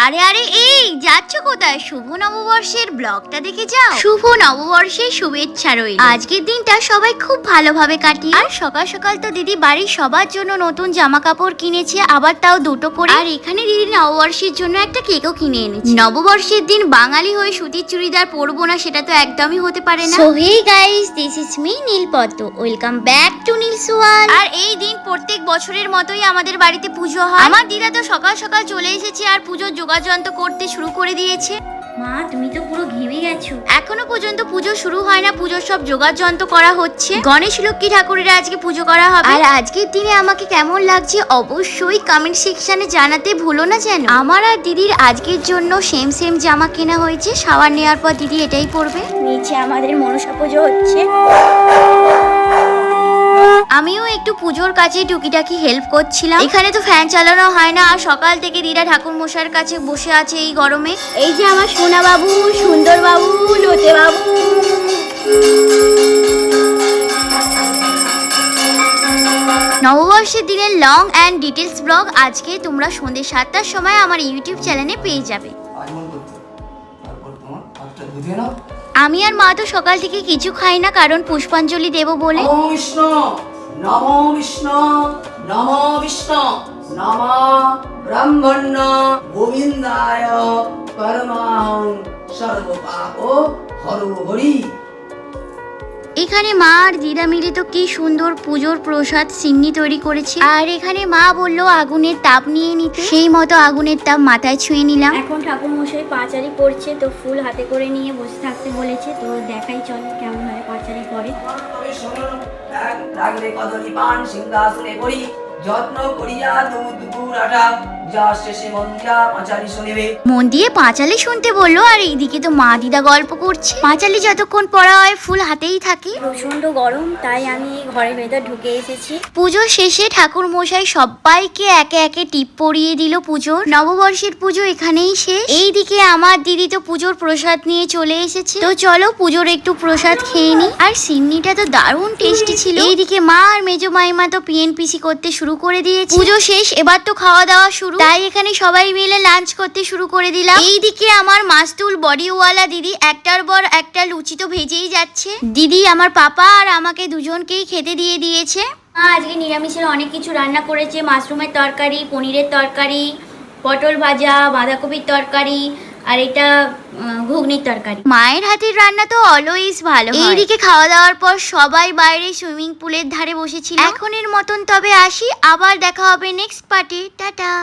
আরে আরে এই যাচ্ছ কোথায়? শুভ নববর্ষের ব্লগটা দেখে যাও। শুভ নববর্ষের শুভেচ্ছা রইল। আজকের দিনটা সবাই খুব ভালোভাবে কাটিয়ে, আর সকাল সকাল তো দিদি বাড়ির সবার জন্য নতুন জামা কাপড় কিনেছে, আবার তাও দুটো করে। আর এখানে দিদি নববর্ষের জন্য একটা কেকও কিনে এনেছে। নববর্ষের দিন বাঙালি হয়ে সুতির চুড়িদার পরবো না সেটা তো একদমই হতে পারে না। So hey guys, this is me Neelpadma, welcome back to Neel's world. আর এই দিন প্রত্যেক বছরের মতোই আমাদের বাড়িতে পুজো হয়। আমার দিদা তো সকাল সকাল চলে এসেছে আর পুজোর যোগাযন্ত্র করতে শুরু করে দিয়েছে। মা তুমি তো পুরো ঘেমে গেছো। এখনো পর্যন্ত পুজো শুরু হয় না, পুজোর সব যোগাযন্ত্র করা হচ্ছে। গণেশ লক্ষ্মী ঠাকুরের আজকে পুজো করা হবে। আর আজকের দিনে আমাকে কেমন লাগছে অবশ্যই কমেন্ট সেকশনে জানাতে ভুলো না যেন। আমার আর দিদির আজকের জন্য সেম সেম জামা কেনা হয়েছে। শাওয়ার নেওয়ার পর দিদি এটাই পরবে। নিচে আমাদের মনসা পুজো হচ্ছে। আমিও একটু পুজোর কাছে টুকিটাকি হেল্প করছিলাম। এখানে তো ফ্যান চালানো হয় না, আর সকাল থেকে দিদা ঠাকুর মশাইয়ের কাছে বসে আছে এই গরমে। এই যে আমার সোনা বাবু, সুন্দর বাবু, লোতে বাবু। নববর্ষের দিনের লং অ্যান্ড ডিটেলস ব্লগ আজকে তোমরা সন্ধ্যে 7টার সময় আমার ইউটিউব চ্যানেলে পেয়ে যাবে। আমি আর মা তো সকাল থেকে কিছু খাই না, কারণ পুষ্পাঞ্জলি দেব বলে। নমো বিষ্ণু নমো বিষ্ণু নমো ব্রহ্মণ্য গোবিন্দায় পরমাহং সর্বপাপ হরো হরি। এখানে মা আর দিদা মিলে তো কি সুন্দর পুজোর প্রসাদ সিন্নি তৈরি করেছে। আর এখানে মা বললো আগুনের তাপ নিয়ে নিতে, সেই মতো আগুনের তাপ মাথায় ছুঁয়ে নিলাম। এখন ঠাকুর মশাই পাঁচারি পড়ছে, তো ফুল হাতে করে নিয়ে বসে থাকতে বলেছে, তো দেখাই চলে কেমন ভাবে পাঁচারি করে। রাগলে কদলি পান সিংহাসনে পড়ি যত্ন করিয়া দুধ গুড় আটা যা শেষে মন্দিরা পাঁচালি শুনিবে। মন দিয়ে পাঁচালি শুনতে বললো, আর এইদিকে তো মা দিদা গল্প করছে। পাঁচালি যতক্ষণ পড়া হয় ফুল হাতেই থাকে। প্রচন্ড গরম, তাই আমি ঘরের ভেতর ঢুকে এসেছি। পুজো শেষে ঠাকুর মশাই সবাইকে একে একে টিপ পরিয়ে দিল পুজোর। নববর্ষের পুজো এখানেই শেষ। এইদিকে আমার দিদি তো পুজোর প্রসাদ নিয়ে চলে এসেছে। তো চলো পুজোর একটু প্রসাদ খেয়ে নি। আর সিন্নিটা তো দারুণ টেস্টি ছিল। এইদিকে মা আর মেজো মাইমা তো পিএনপিসি করতে শুরু করে দিয়েছে। পুজো শেষ, এবার তো খাওয়া দাওয়া শুরু। তাই এখানে সবাই মিলে লাঞ্চ করতে শুরু করে দিলাম। এইদিকে আমার মাস্তুল বডিওয়ালা দিদি একটার পর একটা লুচি তো ভেজেই যাচ্ছে। দিদি আমার পাপা আর আমাকে দুজনকেই খেতে দিয়ে দিয়েছে। আজকে নিরামিষের অনেক কিছু রান্না করেছে। মাশরুমের তরকারি, পনিরের তরকারি, পটল ভাজা, বাঁধাকপির তরকারি, আর এটা ঘুগনির তরকারি। মায়ের হাতের রান্না তো অলওয়েজ ভালো হয়। এইদিকে খাওয়া দাওয়ার পর সবাই বাইরে সুইমিং পুলের ধারে বসেছিল। এখনের মতন তবে আসি, আবার দেখা হবে নেক্সট পার্টে। টাটা।